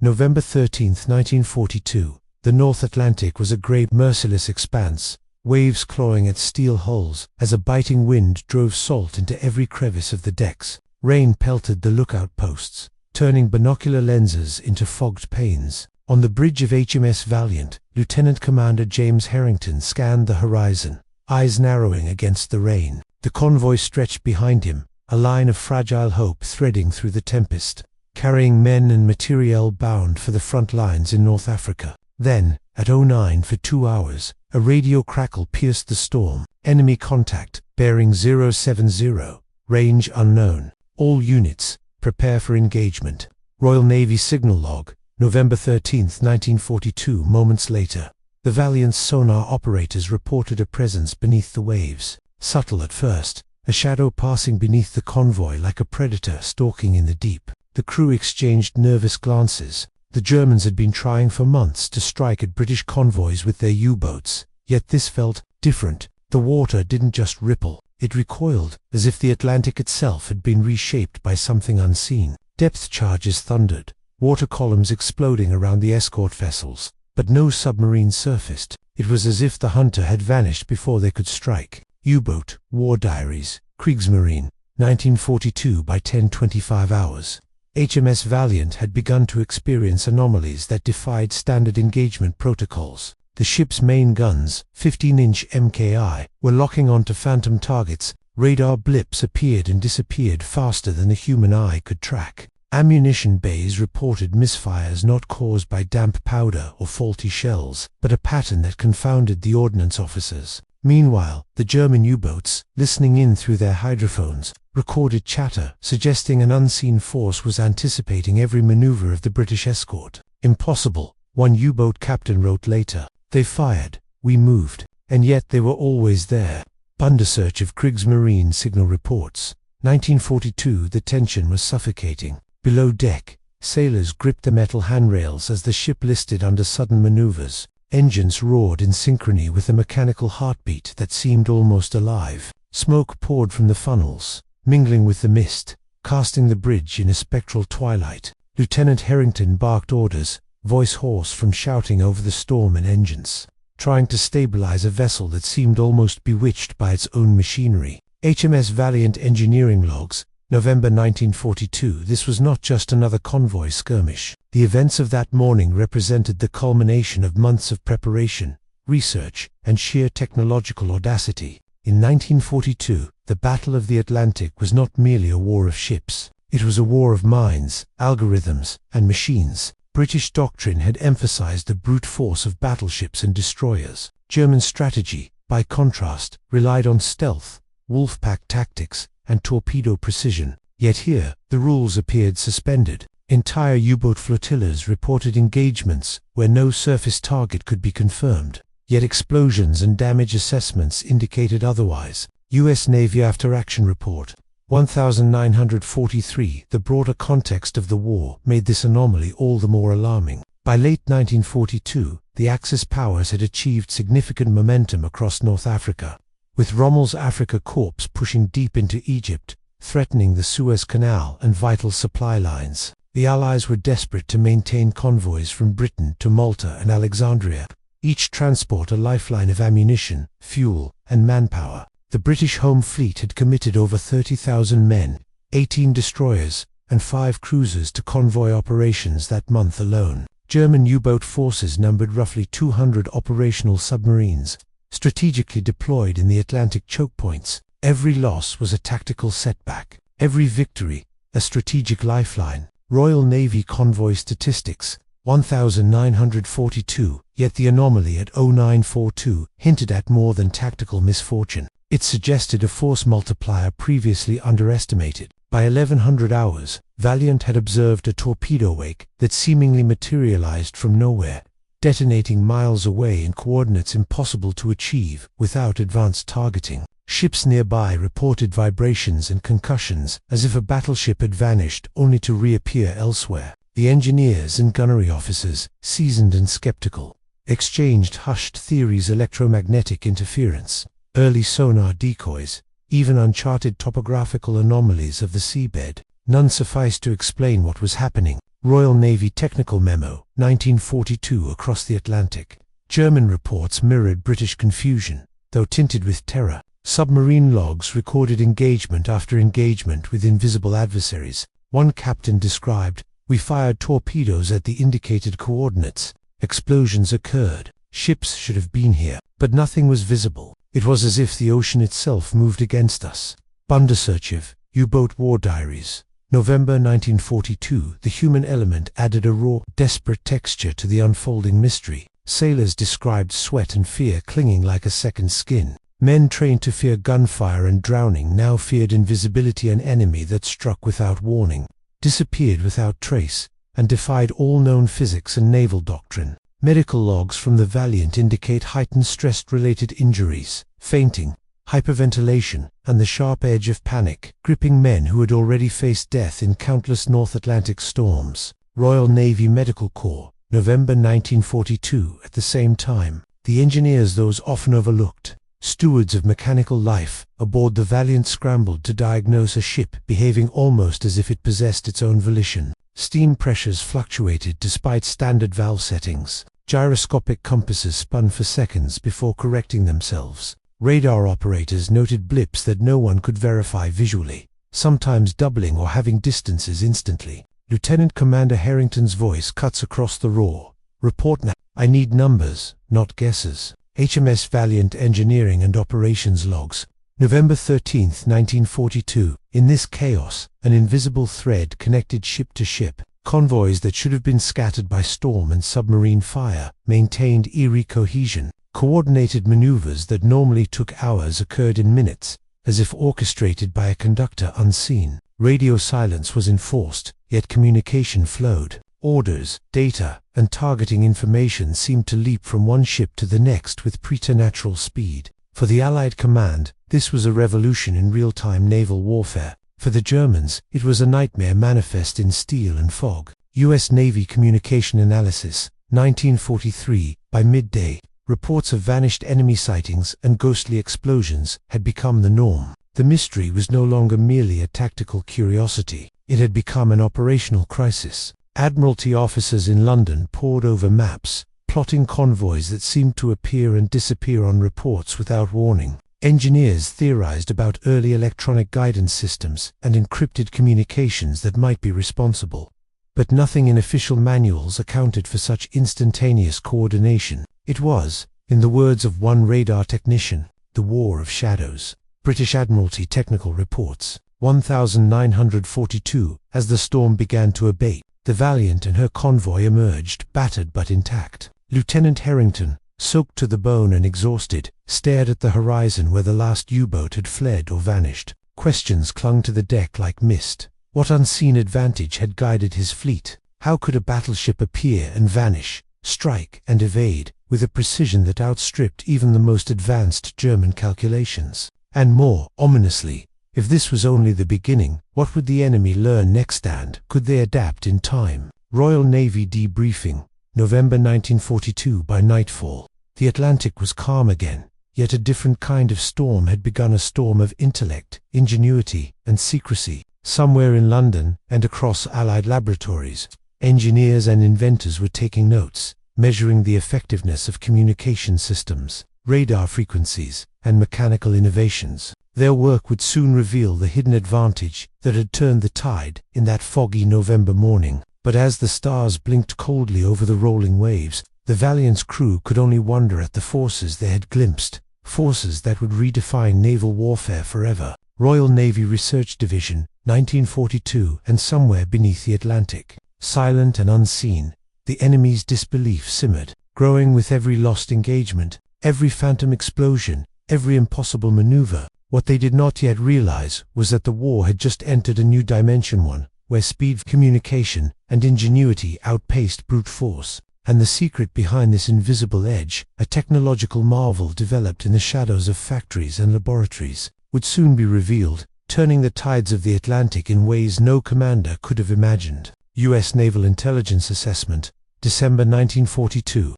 November 13, 1942. The North Atlantic was a grey, merciless expanse, waves clawing at steel hulls as a biting wind drove salt into every crevice of the decks. Rain pelted the lookout posts, turning binocular lenses into fogged panes. On the bridge of HMS Valiant, Lieutenant Commander James Harrington scanned the horizon, eyes narrowing against the rain. The convoy stretched behind him, a line of fragile hope threading through the tempest, carrying men and materiel bound for the front lines in North Africa. Then, at 09 for 2 hours, a radio crackle pierced the storm. Enemy contact, bearing 070, range unknown. All units, prepare for engagement. Royal Navy signal log, November 13, 1942. Moments later, the Valiant's sonar operators reported a presence beneath the waves. Subtle at first, a shadow passing beneath the convoy like a predator stalking in the deep. The crew exchanged nervous glances. The Germans had been trying for months to strike at British convoys with their U-boats, yet this felt different. The water didn't just ripple, it recoiled, as if the Atlantic itself had been reshaped by something unseen. Depth charges thundered, water columns exploding around the escort vessels, but no submarine surfaced. It was as if the hunter had vanished before they could strike. U-boat, War Diaries, Kriegsmarine, 1942 by 10:25 hours. HMS Valiant had begun to experience anomalies that defied standard engagement protocols. The ship's main guns, 15-inch MKI, were locking onto phantom targets. Radar blips appeared and disappeared faster than the human eye could track. Ammunition bays reported misfires not caused by damp powder or faulty shells, but a pattern that confounded the ordnance officers. Meanwhile, the German U-boats, listening in through their hydrophones, recorded chatter suggesting an unseen force was anticipating every maneuver of the British escort. Impossible, one U-boat captain wrote later. They fired, we moved, and yet they were always there. Bundesarchiv Kriegsmarine Signal Reports, 1942. The tension was suffocating. Below deck, sailors gripped the metal handrails as the ship listed under sudden maneuvers. Engines roared in synchrony with a mechanical heartbeat that seemed almost alive. Smoke poured from the funnels, mingling with the mist, casting the bridge in a spectral twilight. Lieutenant Harrington barked orders, voice hoarse from shouting over the storm and engines, trying to stabilize a vessel that seemed almost bewitched by its own machinery. HMS Valiant engineering logs, November 1942. This was not just another convoy skirmish. The events of that morning represented the culmination of months of preparation, research, and sheer technological audacity. In 1942, the Battle of the Atlantic was not merely a war of ships. It was a war of minds, algorithms, and machines. British doctrine had emphasized the brute force of battleships and destroyers. German strategy, by contrast, relied on stealth, wolfpack tactics, and torpedo precision. Yet here, the rules appeared suspended. Entire U-boat flotillas reported engagements where no surface target could be confirmed. Yet explosions and damage assessments indicated otherwise. U.S. Navy After-Action Report, 1943. The broader context of the war made this anomaly all the more alarming. By late 1942, the Axis powers had achieved significant momentum across North Africa, with Rommel's Afrika Korps pushing deep into Egypt, threatening the Suez Canal and vital supply lines. The Allies were desperate to maintain convoys from Britain to Malta and Alexandria, each transport a lifeline of ammunition, fuel, and manpower. The British Home Fleet had committed over 30,000 men, 18 destroyers, and 5 cruisers to convoy operations that month alone. German U-boat forces numbered roughly 200 operational submarines, strategically deployed in the Atlantic choke points. Every loss was a tactical setback, every victory a strategic lifeline. Royal Navy convoy statistics, 1942, yet the anomaly at 0942 hinted at more than tactical misfortune. It suggested a force multiplier previously underestimated. By 1100 hours, Valiant had observed a torpedo wake that seemingly materialized from nowhere, detonating miles away in coordinates impossible to achieve without advanced targeting. Ships nearby reported vibrations and concussions, as if a battleship had vanished only to reappear elsewhere. The engineers and gunnery officers, seasoned and skeptical, exchanged hushed theories: electromagnetic interference, early sonar decoys, even uncharted topographical anomalies of the seabed. None sufficed to explain what was happening. Royal Navy Technical Memo, 1942, across the Atlantic. German reports mirrored British confusion, though tinted with terror. Submarine logs recorded engagement after engagement with invisible adversaries. One captain described, "We fired torpedoes at the indicated coordinates. Explosions occurred. Ships should have been here, but nothing was visible. It was as if the ocean itself moved against us." Bundesarchiv, U-Boat War Diaries. November 1942, the human element added a raw, desperate texture to the unfolding mystery. Sailors described sweat and fear clinging like a second skin. Men trained to fear gunfire and drowning now feared invisibility, an enemy that struck without warning, disappeared without trace, and defied all known physics and naval doctrine. Medical logs from the Valiant indicate heightened stress-related injuries, fainting, hyperventilation, and the sharp edge of panic, gripping men who had already faced death in countless North Atlantic storms. Royal Navy Medical Corps, November 1942. At the same time, the engineers, those often overlooked, stewards of mechanical life, aboard the Valiant scrambled to diagnose a ship behaving almost as if it possessed its own volition. Steam pressures fluctuated despite standard valve settings. Gyroscopic compasses spun for seconds before correcting themselves. Radar operators noted blips that no one could verify visually, sometimes doubling or having distances instantly. Lieutenant Commander Harrington's voice cuts across the roar. "Report now. I need numbers, not guesses." HMS Valiant Engineering and Operations Logs, November 13, 1942. In this chaos, an invisible thread connected ship to ship. Convoys that should have been scattered by storm and submarine fire maintained eerie cohesion. Coordinated maneuvers that normally took hours occurred in minutes, as if orchestrated by a conductor unseen. Radio silence was enforced, yet communication flowed. Orders, data, and targeting information seemed to leap from one ship to the next with preternatural speed. For the Allied command, this was a revolution in real-time naval warfare. For the Germans, it was a nightmare manifest in steel and fog. U.S. Navy Communication Analysis, 1943. By midday, reports of vanished enemy sightings and ghostly explosions had become the norm. The mystery was no longer merely a tactical curiosity. It had become an operational crisis. Admiralty officers in London pored over maps, plotting convoys that seemed to appear and disappear on reports without warning. Engineers theorized about early electronic guidance systems and encrypted communications that might be responsible. But nothing in official manuals accounted for such instantaneous coordination. It was, in the words of one radar technician, the war of shadows. British Admiralty Technical Reports, 1942. As the storm began to abate, the Valiant and her convoy emerged, battered but intact. Lieutenant Harrington, soaked to the bone and exhausted, stared at the horizon where the last U-boat had fled or vanished. Questions clung to the deck like mist. What unseen advantage had guided his fleet? How could a battleship appear and vanish, strike and evade, with a precision that outstripped even the most advanced German calculations? And more ominously, if this was only the beginning, what would the enemy learn next, and could they adapt in time? Royal Navy Debriefing, November 1942. By nightfall, the Atlantic was calm again, yet a different kind of storm had begun, a storm of intellect, ingenuity, and secrecy. Somewhere in London and across Allied laboratories, engineers and inventors were taking notes, measuring the effectiveness of communication systems, radar frequencies, and mechanical innovations. Their work would soon reveal the hidden advantage that had turned the tide in that foggy November morning. But as the stars blinked coldly over the rolling waves, the Valiant's crew could only wonder at the forces they had glimpsed, forces that would redefine naval warfare forever. Royal Navy Research Division, 1942. And somewhere beneath the Atlantic, silent and unseen, the enemy's disbelief simmered, growing with every lost engagement, every phantom explosion, every impossible maneuver. What they did not yet realize was that the war had just entered a new dimension, one where speed, communication, and ingenuity outpaced brute force. And the secret behind this invisible edge, a technological marvel developed in the shadows of factories and laboratories, would soon be revealed, turning the tides of the Atlantic in ways no commander could have imagined. U.S. Naval Intelligence Assessment, December 1942.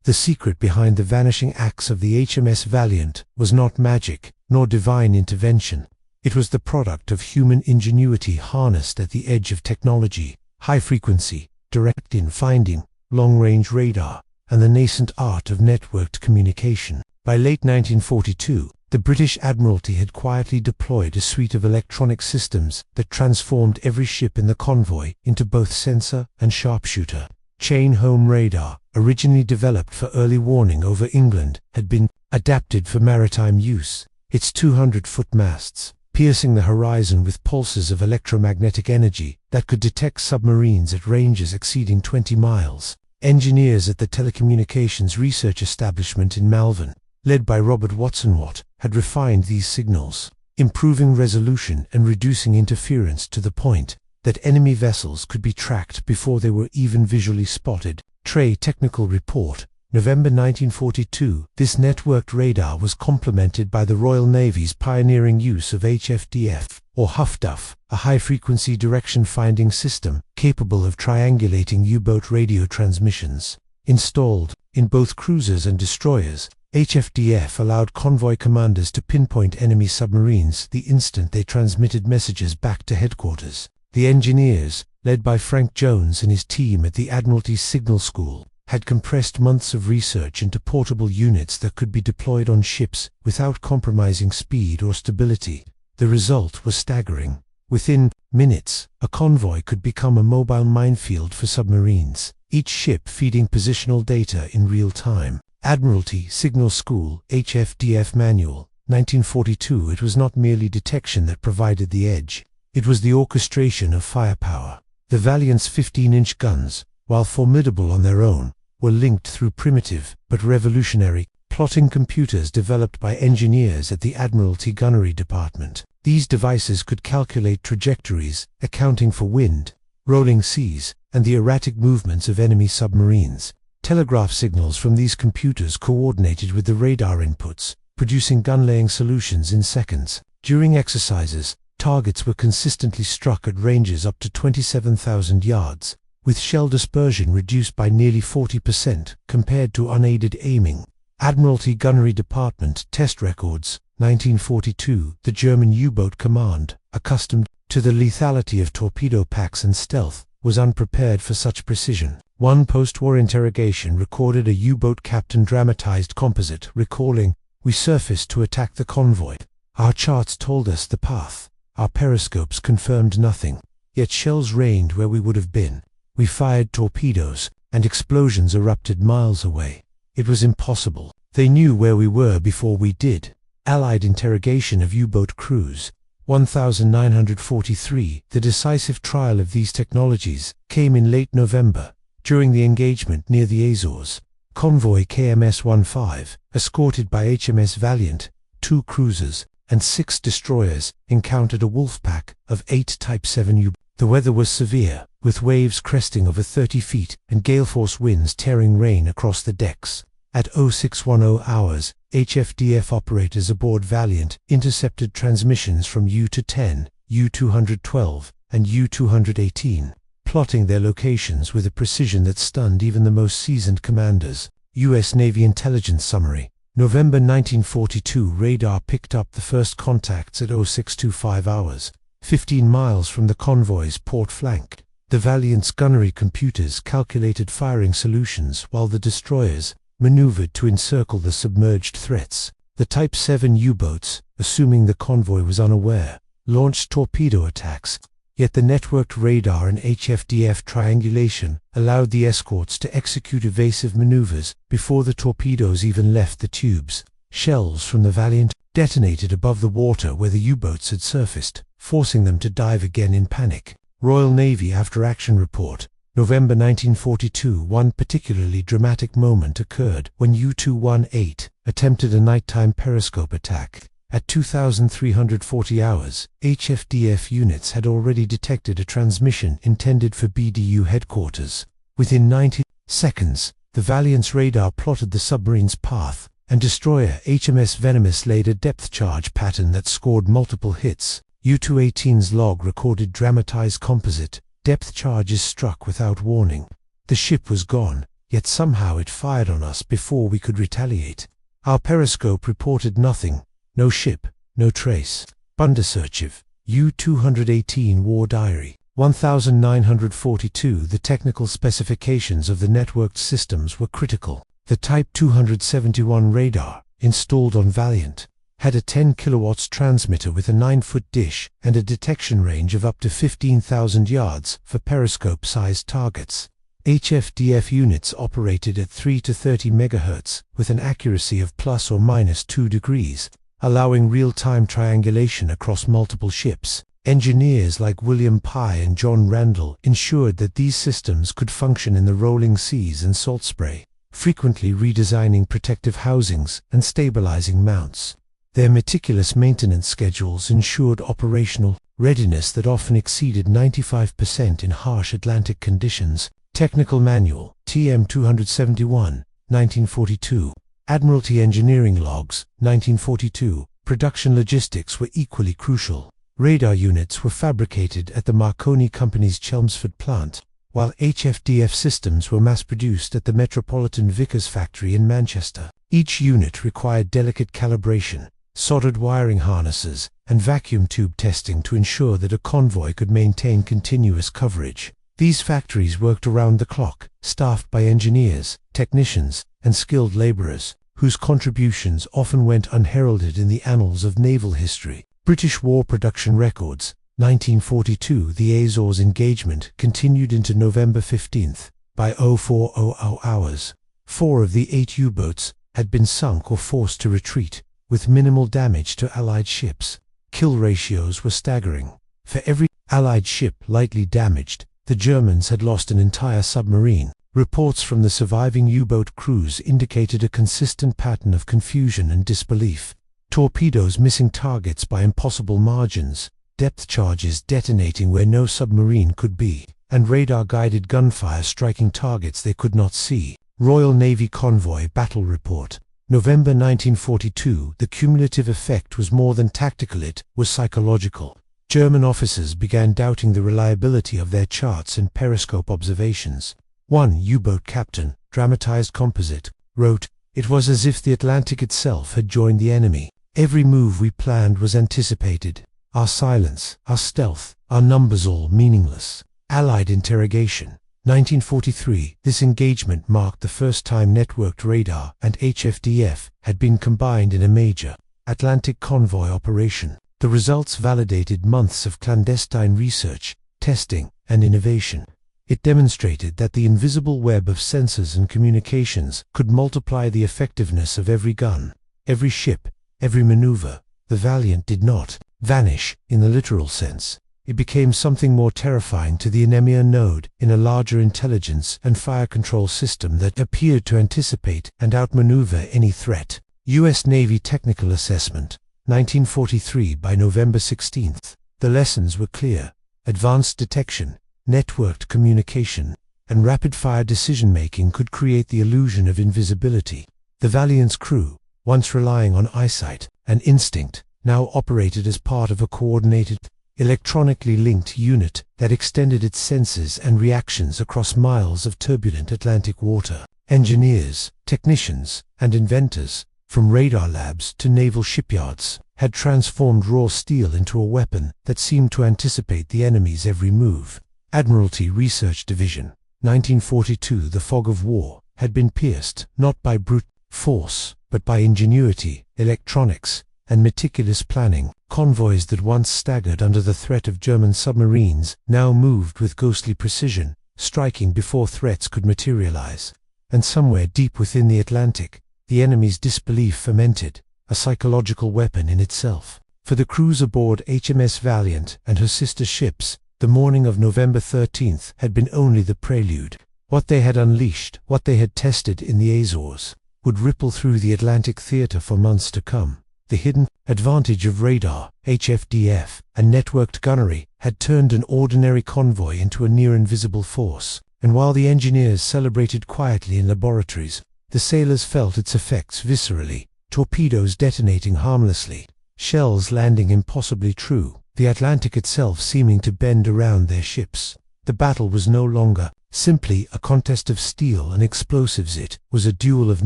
The secret behind the vanishing acts of the HMS Valiant was not magic, nor divine intervention. It was the product of human ingenuity harnessed at the edge of technology, high-frequency, direct-in finding, long-range radar, and the nascent art of networked communication. By late 1942, the British Admiralty had quietly deployed a suite of electronic systems that transformed every ship in the convoy into both sensor and sharpshooter. Chain-home radar, originally developed for early warning over England, had been adapted for maritime use. Its 200-foot masts, piercing the horizon with pulses of electromagnetic energy that could detect submarines at ranges exceeding 20 miles. Engineers at the Telecommunications Research Establishment in Malvern, led by Robert Watson-Watt, had refined these signals, improving resolution and reducing interference to the point that enemy vessels could be tracked before they were even visually spotted. Trey Technical Report, November 1942. This networked radar was complemented by the Royal Navy's pioneering use of HFDF, or Huff-Duff, a high-frequency direction-finding system capable of triangulating U-boat radio transmissions. Installed in both cruisers and destroyers, HFDF allowed convoy commanders to pinpoint enemy submarines the instant they transmitted messages back to headquarters. The engineers, led by Frank Jones and his team at the Admiralty Signal School, had compressed months of research into portable units that could be deployed on ships without compromising speed or stability. The result was staggering. Within minutes, a convoy could become a mobile minefield for submarines, each ship feeding positional data in real time. Admiralty Signal School, HFDF Manual, 1942. It was not merely detection that provided the edge. It was the orchestration of firepower. The Valiant's 15-inch guns, while formidable on their own, were linked through primitive but revolutionary plotting computers developed by engineers at the Admiralty Gunnery Department. These devices could calculate trajectories, accounting for wind, rolling seas, and the erratic movements of enemy submarines. Telegraph signals from these computers coordinated with the radar inputs, producing gun-laying solutions in seconds. During exercises, targets were consistently struck at ranges up to 27,000 yards, with shell dispersion reduced by nearly 40% compared to unaided aiming. Admiralty Gunnery Department Test Records, 1942. The German U-boat command, accustomed to the lethality of torpedo packs and stealth, was unprepared for such precision. One post-war interrogation recorded a U-boat captain dramatized composite, recalling, "We surfaced to attack the convoy. Our charts told us the path. Our periscopes confirmed nothing. Yet shells rained where we would have been. We fired torpedoes, and explosions erupted miles away. It was impossible. They knew where we were before we did." Allied interrogation of U-boat crews, 1943. The decisive trial of these technologies came in late November, during the engagement near the Azores. Convoy KMS 15, escorted by HMS Valiant, 2 cruisers, and 6 destroyers, encountered a wolf pack of 8 Type 7 U-boats. The weather was severe, with waves cresting over 30 feet and gale-force winds tearing rain across the decks. At 0610 hours, HFDF operators aboard Valiant intercepted transmissions from U-210, U-212, and U-218, plotting their locations with a precision that stunned even the most seasoned commanders. U.S. Navy Intelligence Summary. November 1942. Radar picked up the first contacts at 0625 hours, 15 miles from the convoy's port flank. The Valiant's gunnery computers calculated firing solutions while the destroyers maneuvered to encircle the submerged threats. The Type 7 U-boats, assuming the convoy was unaware, launched torpedo attacks, yet the networked radar and HFDF triangulation allowed the escorts to execute evasive maneuvers before the torpedoes even left the tubes. Shells from the Valiant detonated above the water where the U-boats had surfaced, forcing them to dive again in panic. Royal Navy After-Action Report, November 1942. One particularly dramatic moment occurred when U-218 attempted a nighttime periscope attack. At 2,340 hours, HFDF units had already detected a transmission intended for BDU headquarters. Within 90 seconds, the Valiant's radar plotted the submarine's path, and destroyer HMS Venomous laid a depth charge pattern that scored multiple hits. U-218's log recorded dramatized composite. Depth charges struck without warning. The ship was gone, yet somehow it fired on us before we could retaliate. Our periscope reported nothing. No ship, no trace. Bundesarchiv, U-218 War Diary. 1942. The technical specifications of the networked systems were critical. The Type 271 radar, installed on Valiant, had a 10 kilowatts transmitter with a 9-foot dish and a detection range of up to 15,000 yards for periscope-sized targets. HFDF units operated at 3 to 30 MHz with an accuracy of plus or minus 2 degrees, allowing real-time triangulation across multiple ships. Engineers like William Pye and John Randall ensured that these systems could function in the rolling seas and salt spray, frequently redesigning protective housings and stabilizing mounts. Their meticulous maintenance schedules ensured operational readiness that often exceeded 95% in harsh Atlantic conditions. Technical Manual, TM 271, 1942. Admiralty Engineering Logs, 1942. Production logistics were equally crucial. Radar units were fabricated at the Marconi Company's Chelmsford plant, while HFDF systems were mass-produced at the Metropolitan Vickers factory in Manchester. Each unit required delicate calibration, soldered wiring harnesses, and vacuum tube testing to ensure that a convoy could maintain continuous coverage. These factories worked around the clock, staffed by engineers, technicians, and skilled laborers, whose contributions often went unheralded in the annals of naval history. British War Production Records, 1942. The Azores engagement continued into November 15th. By 0400 hours, 4 of the 8 U-boats had been sunk or forced to retreat, with minimal damage to Allied ships. Kill ratios were staggering. For every Allied ship lightly damaged, the Germans had lost an entire submarine. Reports from the surviving U-boat crews indicated a consistent pattern of confusion and disbelief. Torpedoes missing targets by impossible margins, depth charges detonating where no submarine could be, and radar-guided gunfire striking targets they could not see. Royal Navy Convoy Battle Report, November 1942. The cumulative effect was more than tactical, it was psychological. German officers began doubting the reliability of their charts and periscope observations. One U-boat captain, dramatized composite, wrote, "It was as if the Atlantic itself had joined the enemy. Every move we planned was anticipated. Our silence, our stealth, our numbers all meaningless." Allied interrogation, 1943. This engagement marked the first time networked radar and HFDF had been combined in a major Atlantic convoy operation. The results validated months of clandestine research, testing, and innovation. It demonstrated that the invisible web of sensors and communications could multiply the effectiveness of every gun, every ship, every maneuver. The Valiant did not vanish in the literal sense. It became something more terrifying to the enemy, a node in a larger intelligence and fire control system that appeared to anticipate and outmaneuver any threat. U.S. Navy Technical Assessment, 1943. By November 16th, the lessons were clear. Advanced detection, networked communication, and rapid-fire decision-making could create the illusion of invisibility. The Valiant's crew, once relying on eyesight and instinct, now operated as part of a coordinated, electronically linked unit that extended its senses and reactions across miles of turbulent Atlantic water. Engineers, technicians, and inventors, from radar labs to naval shipyards, had transformed raw steel into a weapon that seemed to anticipate the enemy's every move. Admiralty Research Division, 1942. The fog of war had been pierced not by brute force, but by ingenuity, electronics, and meticulous planning. Convoys that once staggered under the threat of German submarines now moved with ghostly precision, striking before threats could materialize. And somewhere deep within the Atlantic, the enemy's disbelief fermented, a psychological weapon in itself. For the crews aboard HMS Valiant and her sister ships, the morning of November 13th had been only the prelude. What they had unleashed, what they had tested in the Azores, would ripple through the Atlantic theater for months to come. The hidden advantage of radar, HFDF, and networked gunnery had turned an ordinary convoy into a near-invisible force, and while the engineers celebrated quietly in laboratories, the sailors felt its effects viscerally. Torpedoes detonating harmlessly, shells landing impossibly true, the Atlantic itself seeming to bend around their ships. The battle was no longer simply a contest of steel and explosives, it was a duel of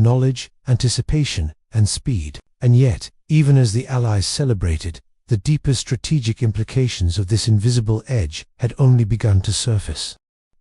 knowledge, anticipation, and speed. And yet, even as the Allies celebrated, the deeper strategic implications of this invisible edge had only begun to surface.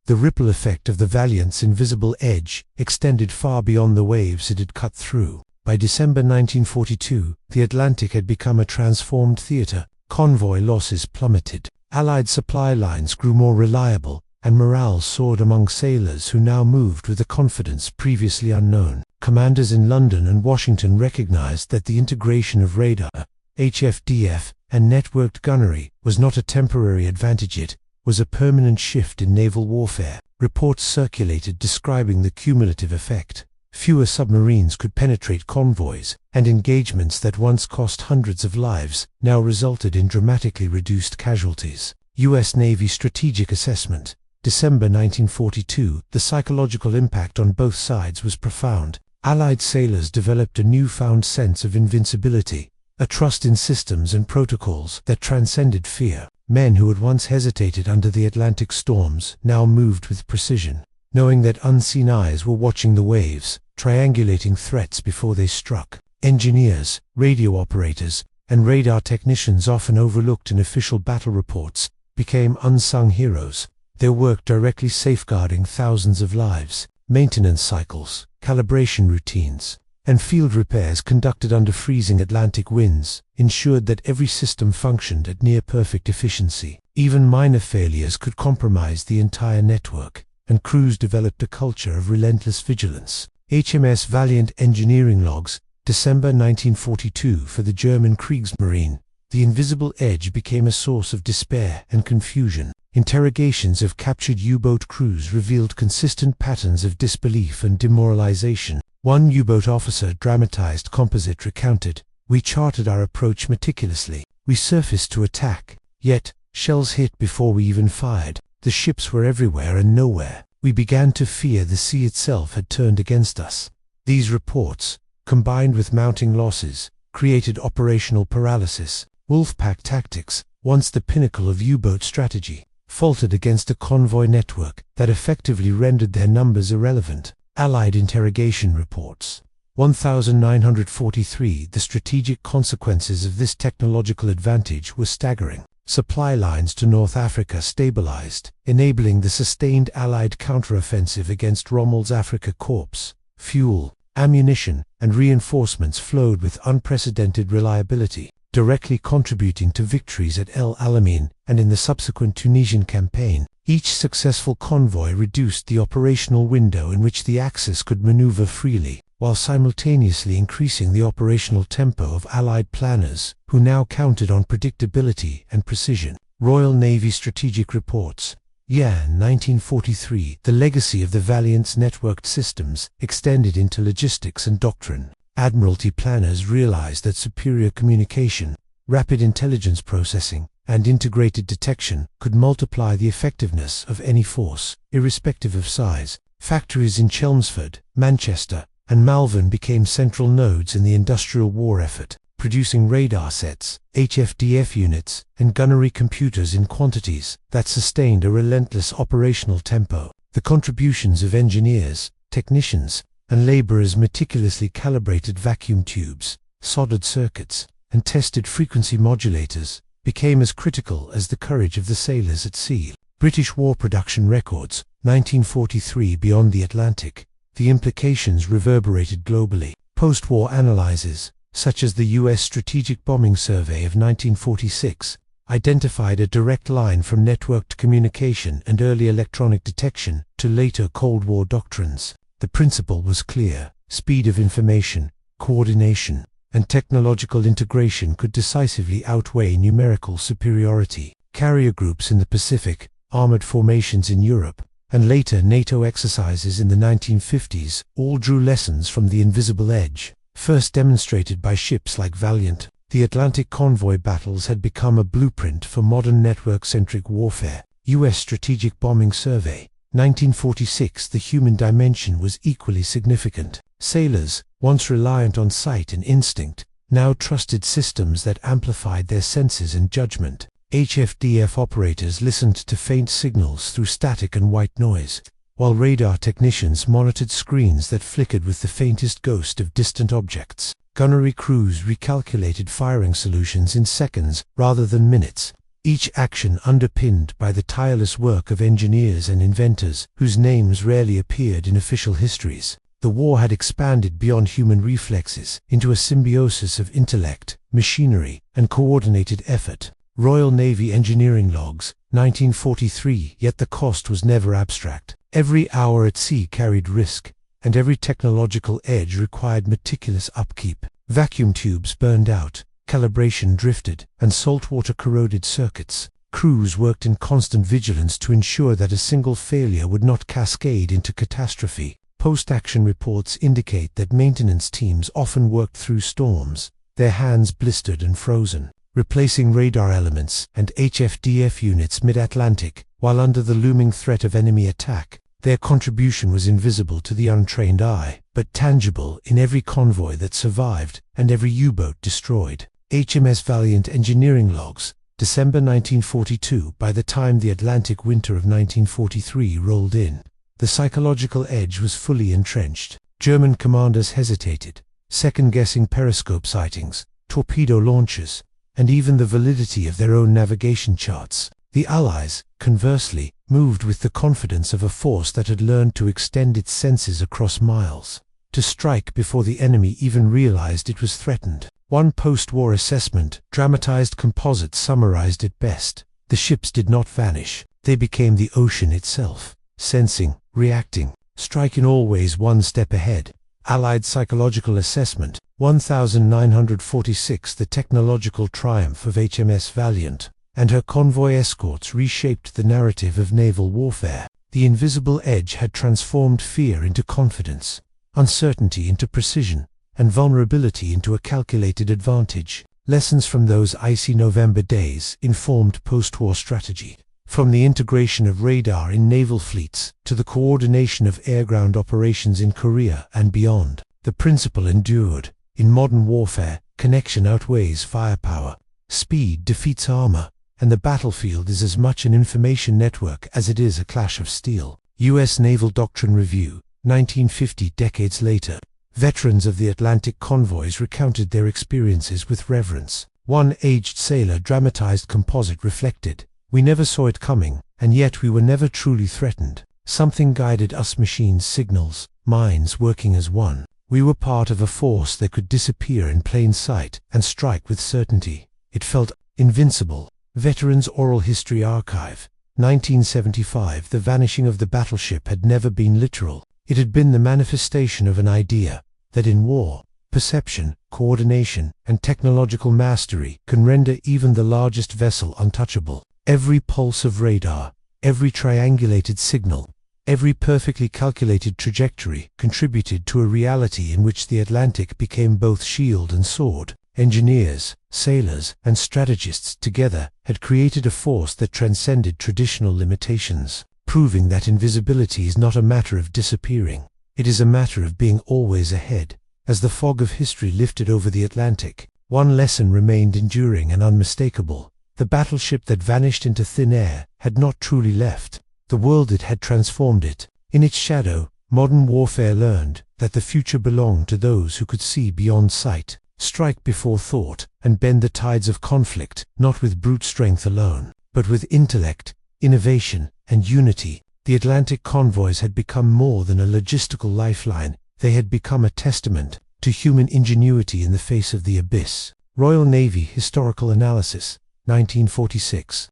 The ripple effect of the Valiant's invisible edge extended far beyond the waves it had cut through. By December 1942, the Atlantic had become a transformed theater. Convoy losses plummeted, Allied supply lines grew more reliable, and morale soared among sailors who now moved with a confidence previously unknown. Commanders in London and Washington recognized that the integration of radar, HFDF, and networked gunnery was not a temporary advantage, it was a permanent shift in naval warfare. Reports circulated describing the cumulative effect. Fewer submarines could penetrate convoys, and engagements that once cost hundreds of lives now resulted in dramatically reduced casualties. U.S. Navy Strategic Assessment, December 1942. The psychological impact on both sides was profound. Allied sailors developed a newfound sense of invincibility, a trust in systems and protocols that transcended fear. Men who had once hesitated under the Atlantic storms now moved with precision, knowing that unseen eyes were watching the waves, triangulating threats before they struck. Engineers, radio operators, and radar technicians, often overlooked in official battle reports, became unsung heroes, their work directly safeguarding thousands of lives. Maintenance cycles, calibration routines, and field repairs conducted under freezing Atlantic winds ensured that every system functioned at near-perfect efficiency. Even minor failures could compromise the entire network, and crews developed a culture of relentless vigilance. HMS Valiant engineering logs, December 1942. For the German Kriegsmarine, the invisible edge became a source of despair and confusion. Interrogations of captured U-boat crews revealed consistent patterns of disbelief and demoralization. One U-boat officer dramatized composite recounted, "We charted our approach meticulously. We surfaced to attack, yet shells hit before we even fired. The ships were everywhere and nowhere. We began to fear the sea itself had turned against us." These reports, combined with mounting losses, created operational paralysis. Wolfpack tactics, once the pinnacle of U-boat strategy, faltered against a convoy network that effectively rendered their numbers irrelevant. Allied interrogation reports, 1943. The strategic consequences of this technological advantage were staggering. Supply lines to North Africa stabilized, enabling the sustained Allied counteroffensive against Rommel's Afrika Korps. Fuel, ammunition, and reinforcements flowed with unprecedented reliability, directly contributing to victories at El Alamein and in the subsequent Tunisian campaign. Each successful convoy reduced the operational window in which the Axis could maneuver freely, while simultaneously increasing the operational tempo of Allied planners, who now counted on predictability and precision. Royal Navy Strategic Reports, 1943. The legacy of the Valiant's networked systems extended into logistics and doctrine. Admiralty planners realized that superior communication, rapid intelligence processing, and integrated detection could multiply the effectiveness of any force, irrespective of size. Factories in Chelmsford, Manchester, and Malvern became central nodes in the industrial war effort, producing radar sets, HFDF units, and gunnery computers in quantities that sustained a relentless operational tempo. The contributions of engineers, technicians, and laborers meticulously calibrated vacuum tubes, soldered circuits, and tested frequency modulators became as critical as the courage of the sailors at sea. British war production records, 1943. Beyond the Atlantic, the implications reverberated globally. Post-war analyses, such as the U.S. Strategic Bombing Survey of 1946, identified a direct line from networked communication and early electronic detection to later Cold War doctrines. The principle was clear: speed of information, coordination, and technological integration could decisively outweigh numerical superiority. Carrier groups in the Pacific, armored formations in Europe, and later NATO exercises in the 1950s all drew lessons from the invisible edge. First demonstrated by ships like Valiant, the Atlantic convoy battles had become a blueprint for modern network-centric warfare. U.S. Strategic Bombing Survey, 1946. The human dimension was equally significant. Sailors, once reliant on sight and instinct, now trusted systems that amplified their senses and judgment. HFDF operators listened to faint signals through static and white noise, while radar technicians monitored screens that flickered with the faintest ghost of distant objects. gunnery crews recalculated firing solutions in seconds rather than minutes, each action underpinned by the tireless work of engineers and inventors whose names rarely appeared in official histories. The war had expanded beyond human reflexes into a symbiosis of intellect, machinery, and coordinated effort. Royal Navy Engineering Logs, 1943. Yet the cost was never abstract. Every hour at sea carried risk, and every technological edge required meticulous upkeep. Vacuum tubes burned out, calibration drifted, and saltwater corroded circuits. Crews worked in constant vigilance to ensure that a single failure would not cascade into catastrophe. Post-action reports indicate that maintenance teams often worked through storms, their hands blistered and frozen, replacing radar elements and HFDF units mid-Atlantic, while under the looming threat of enemy attack. Their contribution was invisible to the untrained eye, but tangible in every convoy that survived and every U-boat destroyed. HMS Valiant Engineering Logs, December 1942. By the time the Atlantic winter of 1943 rolled in, the psychological edge was fully entrenched. German commanders hesitated, second-guessing periscope sightings, torpedo launches, and even the validity of their own navigation charts. The Allies, conversely, moved with the confidence of a force that had learned to extend its senses across miles, to strike before the enemy even realized it was threatened. One post-war assessment, dramatized composite, summarized it best. The ships did not vanish, they became the ocean itself, sensing, reacting, striking always one step ahead. Allied Psychological Assessment, 1946. The technological triumph of HMS Valiant and her convoy escorts reshaped the narrative of naval warfare. The invisible edge had transformed fear into confidence, uncertainty into precision, and vulnerability into a calculated advantage. Lessons from those icy November days informed post-war strategy. From the integration of radar in naval fleets to the coordination of air-ground operations in Korea and beyond, the principle endured. In modern warfare, connection outweighs firepower. Speed defeats armor, and the battlefield is as much an information network as it is a clash of steel. U.S. Naval Doctrine Review, 1950. Decades later, veterans of the Atlantic convoys recounted their experiences with reverence. One aged sailor dramatized composite reflected, "We never saw it coming, and yet we were never truly threatened. Something guided us, machines, signals, minds working as one. We were part of a force that could disappear in plain sight and strike with certainty. It felt invincible." Veterans Oral History Archive, 1975. The vanishing of the battleship had never been literal. It had been the manifestation of an idea that in war, perception, coordination, and technological mastery can render even the largest vessel untouchable. Every pulse of radar, every triangulated signal, every perfectly calculated trajectory contributed to a reality in which the Atlantic became both shield and sword. Engineers, sailors, and strategists together had created a force that transcended traditional limitations, proving that invisibility is not a matter of disappearing. It is a matter of being always ahead. As the fog of history lifted over the Atlantic, one lesson remained enduring and unmistakable. The battleship that vanished into thin air had not truly left. The world it had transformed it. In its shadow, modern warfare learned that the future belonged to those who could see beyond sight, strike before thought, and bend the tides of conflict, not with brute strength alone, but with intellect, innovation, and unity. The Atlantic convoys had become more than a logistical lifeline. They had become a testament to human ingenuity in the face of the abyss. Royal Navy Historical Analysis, 1946.